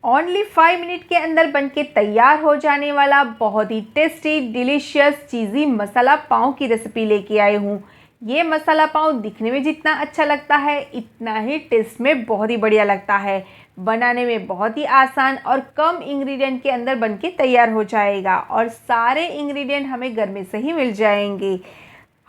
Only 5 minute के अंदर बनके तैयार हो जाने वाला बहुत ही टेस्टी डिलीशियस चीज़ी मसाला पाव की रेसिपी लेके आई हूँ। ये मसाला पाव दिखने में जितना अच्छा लगता है इतना ही टेस्ट में बहुत ही बढ़िया लगता है। बनाने में बहुत ही आसान और कम इंग्रेडिएंट के अंदर बनके तैयार हो जाएगा और सारे इंग्रेडिएंट हमें घर में से ही मिल जाएंगे।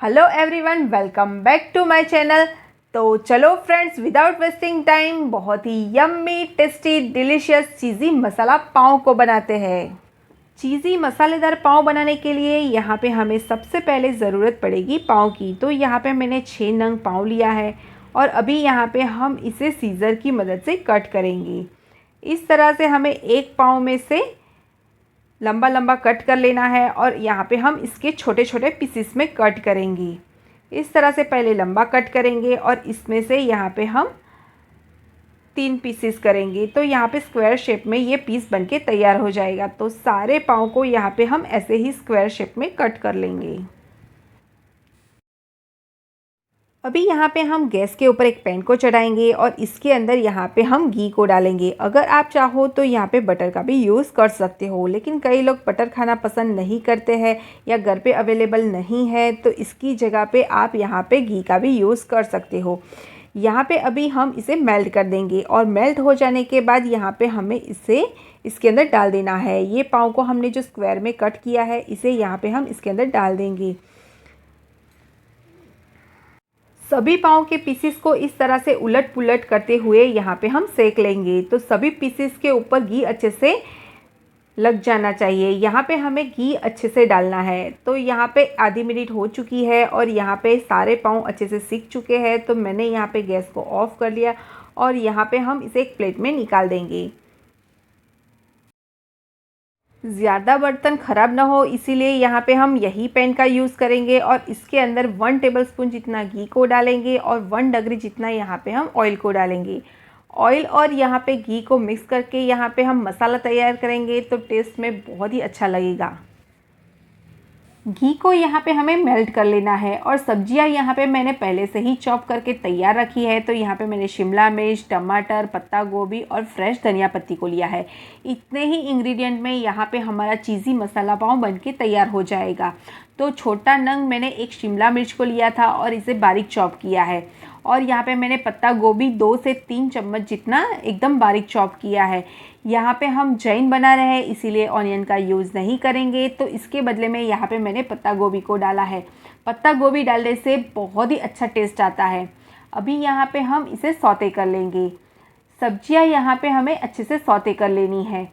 Hello everyone, welcome back to my channel. तो चलो फ्रेंड्स, विदाउट वेस्टिंग टाइम बहुत ही yummy tasty delicious cheesy masala pav को बनाते हैं। चीज़ी मसालेदार पाव बनाने के लिए यहाँ पे हमें सबसे पहले ज़रूरत पड़ेगी पाव की। तो यहाँ पे मैंने 6 नंग पाव लिया है और अभी यहाँ पे हम इसे सीज़र की मदद से कट करेंगे। इस तरह से हमें एक पाव में से लंबा लंबा कट कर लेना है और यहाँ पे हम इसके छोटे छोटे पीसेस में कट करेंगे। इस तरह से पहले लंबा कट करेंगे और इसमें से यहाँ पे हम 3 पीसेस करेंगे। तो यहाँ पे स्क्वायर शेप में ये पीस बनके तैयार हो जाएगा। तो सारे पाव को यहाँ पे हम ऐसे ही स्क्वायर शेप में कट कर लेंगे। अभी यहाँ पे हम गैस के ऊपर एक पैन को चढ़ाएंगे और इसके अंदर यहाँ पे हम घी को डालेंगे। अगर आप चाहो तो यहाँ पे बटर का भी यूज़ कर सकते हो, लेकिन कई लोग बटर खाना पसंद नहीं करते हैं या घर पे अवेलेबल नहीं है, तो इसकी जगह पे आप यहाँ पे घी का भी यूज़ कर सकते हो। यहाँ पे अभी हम इसे मेल्ट कर देंगे और मेल्ट हो जाने के बाद यहाँ पे हमें इसे इसके अंदर डाल देना है। ये पाव को हमने जो स्क्वायर में कट किया है इसे यहाँ पे हम इसके अंदर डाल देंगे। सभी पाव के पीसेस को इस तरह से उलट पुलट करते हुए यहाँ पे हम सेक लेंगे। तो सभी पीसेस के ऊपर घी अच्छे से लग जाना चाहिए। यहाँ पे हमें घी अच्छे से डालना है। तो यहाँ पे आधी मिनट हो चुकी है और यहाँ पे सारे पाव अच्छे से सिक चुके हैं। तो मैंने यहाँ पे गैस को ऑफ कर लिया और यहाँ पे हम इसे एक प्लेट में निकाल देंगे। ज़्यादा बर्तन ख़राब ना हो इसीलिए यहाँ पे हम यही पैन का यूज़ करेंगे और इसके अंदर 1 टेबलस्पून जितना घी को डालेंगे और 1 डगरी जितना यहाँ पे हम ऑयल को डालेंगे। ऑयल और यहाँ पे घी को मिक्स करके यहाँ पे हम मसाला तैयार करेंगे तो टेस्ट में बहुत ही अच्छा लगेगा। घी को यहाँ पे हमें मेल्ट कर लेना है और सब्जियाँ यहाँ पे मैंने पहले से ही चॉप करके तैयार रखी है। तो यहाँ पे मैंने शिमला मिर्च, टमाटर, पत्ता गोभी और फ्रेश धनिया पत्ती को लिया है। इतने ही इंग्रेडिएंट में यहाँ पे हमारा चीज़ी मसाला पाव बनके तैयार हो जाएगा। तो छोटा नंग मैंने एक शिमला मिर्च को लिया था और इसे बारीक चॉप किया है और यहाँ पे मैंने पत्ता गोभी 2 से 3 चम्मच जितना एकदम बारीक चॉप किया है। यहाँ पे हम जैन बना रहे हैं इसीलिए ऑनियन का यूज़ नहीं करेंगे, तो इसके बदले में यहाँ पे मैंने पत्ता गोभी को डाला है। पत्ता गोभी डालने से बहुत ही अच्छा टेस्ट आता है। अभी यहाँ पे हम इसे सौते कर लेंगे। सब्जियाँ यहाँ पे हमें अच्छे से सौते कर लेनी है।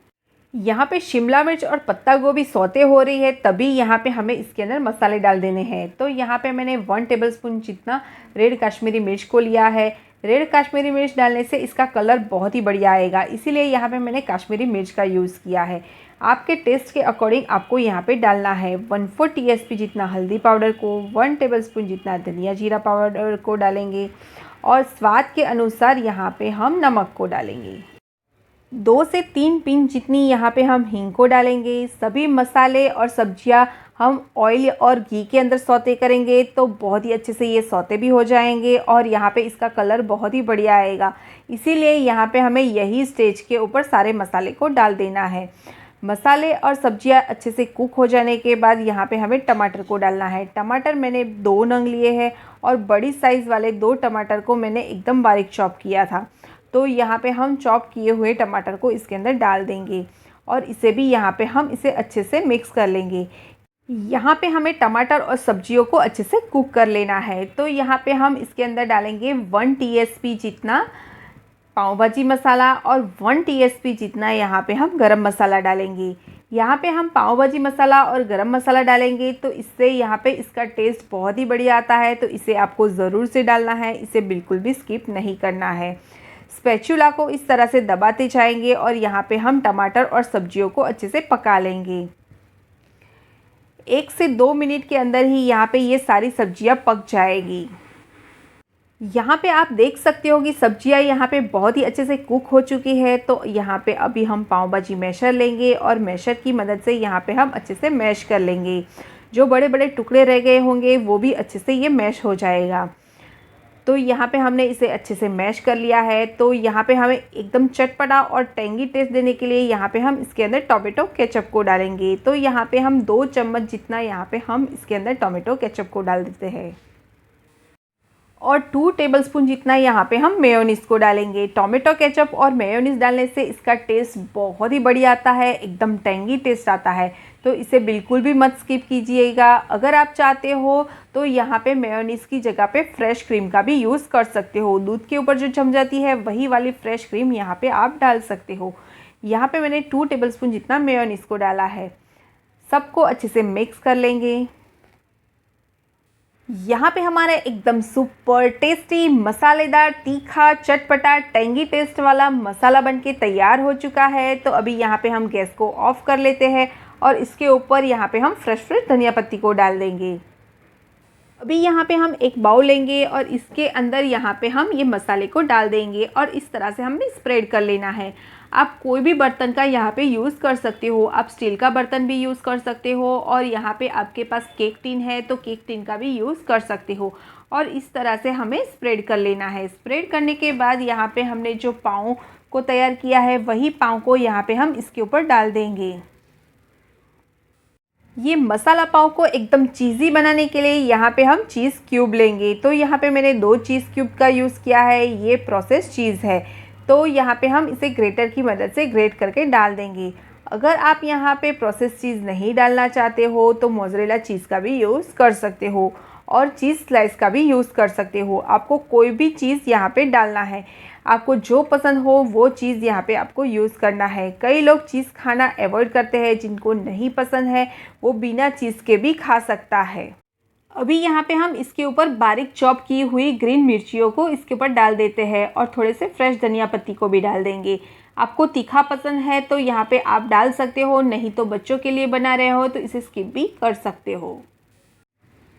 यहाँ पे शिमला मिर्च और पत्ता गोभी सौते हो रही है तभी यहाँ पे हमें इसके अंदर मसाले डाल देने हैं। तो यहाँ पे मैंने 1 टेबलस्पून जितना रेड कश्मीरी मिर्च को लिया है। रेड कश्मीरी मिर्च डालने से इसका कलर बहुत ही बढ़िया आएगा, इसीलिए यहाँ पे मैंने कश्मीरी मिर्च का यूज़ किया है। आपके टेस्ट के अकॉर्डिंग आपको यहाँ पे डालना है। 1/4 टीएसपी जितना हल्दी पाउडर को, 1 टेबलस्पून जितना धनिया जीरा पाउडर को डालेंगे और स्वाद के अनुसार यहाँ पे हम नमक को डालेंगे। 2 से 3 पिंच जितनी यहाँ पे हम हींग को डालेंगे। सभी मसाले और सब्जियाँ हम ऑयल और घी के अंदर सौते करेंगे तो बहुत ही अच्छे से ये सौते भी हो जाएंगे और यहाँ पे इसका कलर बहुत ही बढ़िया आएगा। इसीलिए यहाँ पे हमें यही स्टेज के ऊपर सारे मसाले को डाल देना है। मसाले और सब्जियाँ अच्छे से कुक हो जाने के बाद यहाँ पे हमें टमाटर को डालना है। टमाटर मैंने 2 नंग लिए हैं और बड़ी साइज़ वाले 2 टमाटर को मैंने एकदम बारीक चॉप किया था। तो यहाँ पे हम चॉप किए हुए टमाटर को इसके अंदर डाल देंगे और इसे भी यहाँ पे हम इसे अच्छे से मिक्स कर लेंगे। यहाँ पे हमें टमाटर और सब्जियों को अच्छे से कुक कर लेना है। तो यहाँ पे हम इसके अंदर डालेंगे 1 टीएसपी जितना पाव भाजी मसाला और 1 टीएसपी जितना यहाँ पे हम गरम मसाला डालेंगे। यहाँ पे हम पाव भाजी मसाला और गरम मसाला डालेंगे तो इससे यहाँ पे इसका टेस्ट बहुत ही बढ़िया आता है। तो इसे आपको ज़रूर से डालना है, इसे बिल्कुल भी स्किप नहीं करना है। स्पैचुला को इस तरह से दबाते जाएंगे और यहाँ पे हम टमाटर और सब्जियों को अच्छे से पका लेंगे। 1 से 2 मिनट के अंदर ही यहाँ पे ये सारी सब्जियाँ पक जाएगी। यहाँ पे आप देख सकते हो कि सब्जियाँ यहाँ पे बहुत ही अच्छे से कुक हो चुकी है। तो यहाँ पे अभी हम पाव भाजी मैशर लेंगे और मैशर की मदद से यहाँ पे हम अच्छे से मैश कर लेंगे। जो बड़े बड़े टुकड़े रह गए होंगे वो भी अच्छे से ये मैश हो जाएगा। तो यहाँ पे हमने इसे अच्छे से मैश कर लिया है। तो यहाँ पे हमें एकदम चटपटा और टेंगी टेस्ट देने के लिए यहाँ पे हम इसके अंदर टोमेटो केचप को डालेंगे। तो यहाँ पे हम 2 चम्मच जितना यहाँ पे हम इसके अंदर टोमेटो केचप को डाल देते हैं और 2 टेबलस्पून जितना यहाँ पे हम मेयोनीज़ को डालेंगे। टोमेटो केचप और मेयोनीज़ डालने से इसका टेस्ट बहुत ही बढ़िया आता है, एकदम टेंगी टेस्ट आता है। तो इसे बिल्कुल भी मत स्किप कीजिएगा। अगर आप चाहते हो तो यहाँ पे मेयोनीज़ की जगह पे फ्रेश क्रीम का भी यूज़ कर सकते हो। दूध के ऊपर जो जम जाती है वही वाली फ्रेश क्रीम यहाँ पे आप डाल सकते हो। यहाँ पे मैंने 2 टेबलस्पून जितना मेयोनीज़ को डाला है। सबको अच्छे से मिक्स कर लेंगे। यहाँ पे हमारा एकदम सुपर टेस्टी, मसालेदार, तीखा, चटपटा, टेंगी टेस्ट वाला मसाला बनके तैयार हो चुका है। तो अभी यहाँ पे हम गैस को ऑफ कर लेते हैं और इसके ऊपर यहाँ पे हम फ्रेश धनिया पत्ती को डाल देंगे। अभी यहाँ पे हम एक बाउल लेंगे और इसके अंदर यहाँ पे हम ये मसाले को डाल देंगे और इस तरह से हमें स्प्रेड कर लेना है। आप कोई भी बर्तन का यहाँ पे यूज़ कर सकते हो, आप स्टील का बर्तन भी यूज़ कर सकते हो और यहाँ पे आपके पास केक टिन है तो केक टिन का भी यूज़ कर सकते हो। और इस तरह से हमें स्प्रेड कर लेना है। स्प्रेड करने के बाद यहाँ पे हमने जो पाव को तैयार किया है वही पाव को यहाँ पे हम इसके ऊपर डाल देंगे। ये मसाला पाव को एकदम चीज़ी बनाने के लिए यहाँ पे हम चीज़ क्यूब लेंगे। तो यहाँ पे मैंने 2 चीज़ क्यूब का यूज़ किया है। ये प्रोसेस चीज़ है तो यहाँ पे हम इसे ग्रेटर की मदद से ग्रेट करके डाल देंगे। अगर आप यहाँ पे प्रोसेस चीज़ नहीं डालना चाहते हो तो मोज़रेला चीज़ का भी यूज़ कर सकते हो और चीज़ स्लाइस का भी यूज़ कर सकते हो। आपको कोई भी चीज़ यहाँ पे डालना है, आपको जो पसंद हो वो चीज़ यहाँ पे आपको यूज़ करना है। कई लोग चीज़ खाना अवॉइड करते हैं, जिनको नहीं पसंद है वो बिना चीज़ के भी खा सकता है। अभी यहाँ पे हम इसके ऊपर बारीक चॉप की हुई ग्रीन मिर्चियों को इसके ऊपर डाल देते हैं और थोड़े से फ्रेश धनिया पत्ती को भी डाल देंगे। आपको तीखा पसंद है तो यहाँ पे आप डाल सकते हो, नहीं तो बच्चों के लिए बना रहे हो तो इसे स्किप भी कर सकते हो।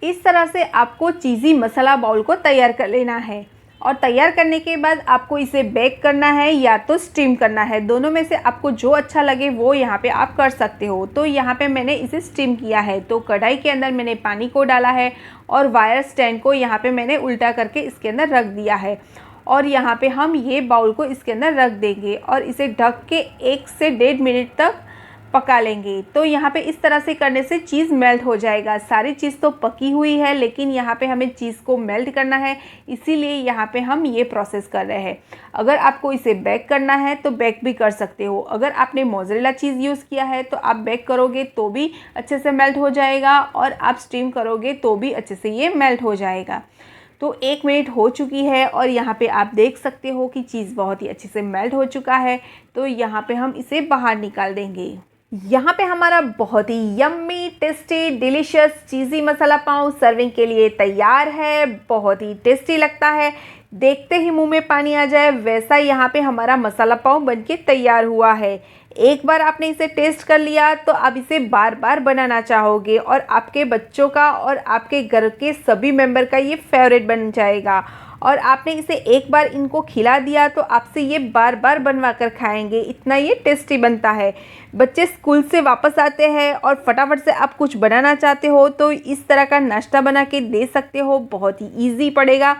इस तरह से आपको चीज़ी मसाला बाउल को तैयार कर लेना है और तैयार करने के बाद आपको इसे बेक करना है या तो स्टीम करना है। दोनों में से आपको जो अच्छा लगे वो यहाँ पे आप कर सकते हो। तो यहाँ पे मैंने इसे स्टीम किया है। तो कढ़ाई के अंदर मैंने पानी को डाला है और वायर स्टैंड को यहाँ पे मैंने उल्टा करके इसके अंदर रख दिया है और यहाँ पे हम ये बाउल को इसके अंदर रख देंगे और इसे ढक के 1 से 1.5 मिनट तक पका लेंगे। तो यहाँ पे इस तरह से करने से चीज़ मेल्ट हो जाएगा। सारी चीज़ तो पकी हुई है लेकिन यहाँ पे हमें चीज़ को मेल्ट करना है, इसीलिए यहाँ पे हम ये प्रोसेस कर रहे हैं। अगर आपको इसे बेक करना है तो बेक भी कर सकते हो। अगर आपने मोज़रेला चीज़ यूज़ किया है तो आप बेक करोगे तो भी अच्छे से मेल्ट हो जाएगा और आप स्टीम करोगे तो भी अच्छे से ये मेल्ट हो जाएगा। तो 1 मिनट हो चुकी है और यहाँ पे आप देख सकते हो कि चीज़ बहुत ही अच्छे से मेल्ट हो चुका है। तो यहाँ पे हम इसे बाहर निकाल देंगे। यहाँ पे हमारा बहुत ही yummy, tasty, delicious cheesy masala पाव सर्विंग के लिए तैयार है। बहुत ही टेस्टी लगता है, देखते ही मुंह में पानी आ जाए वैसा यहाँ पे हमारा मसाला पाव बनके तैयार हुआ है। एक बार आपने इसे टेस्ट कर लिया तो आप इसे बार बार बनाना चाहोगे और आपके बच्चों का और आपके घर के सभी मेंबर का ये फेवरेट बन जाएगा। और आपने इसे एक बार इनको खिला दिया तो आपसे ये बार बार बनवा कर खाएंगे, इतना ये टेस्टी बनता है। बच्चे स्कूल से वापस आते हैं और फटाफट से आप कुछ बनाना चाहते हो तो इस तरह का नाश्ता बना के दे सकते हो, बहुत ही ईजी पड़ेगा।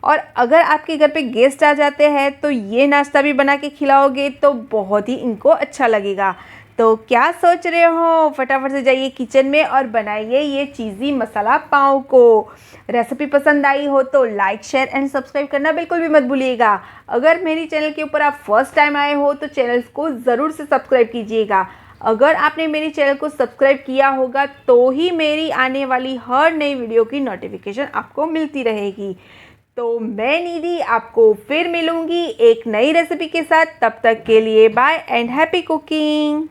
और अगर आपके घर पे गेस्ट आ जाते हैं तो ये नाश्ता भी बना के खिलाओगे तो बहुत ही इनको अच्छा लगेगा। तो क्या सोच रहे हो, फटाफट से जाइए किचन में और बनाइए ये चीज़ी मसाला पाव को। रेसिपी पसंद आई हो तो लाइक, शेयर एंड सब्सक्राइब करना बिल्कुल भी मत भूलिएगा। अगर मेरी चैनल के ऊपर आप फर्स्ट टाइम आए हो तो चैनल को ज़रूर से सब्सक्राइब कीजिएगा। अगर आपने मेरी चैनल को सब्सक्राइब किया होगा तो ही मेरी आने वाली हर नई वीडियो की नोटिफिकेशन आपको मिलती रहेगी। तो मैं निधि आपको फिर मिलूँगी एक नई रेसिपी के साथ। तब तक के लिए बाय एंड हैप्पी कुकिंग।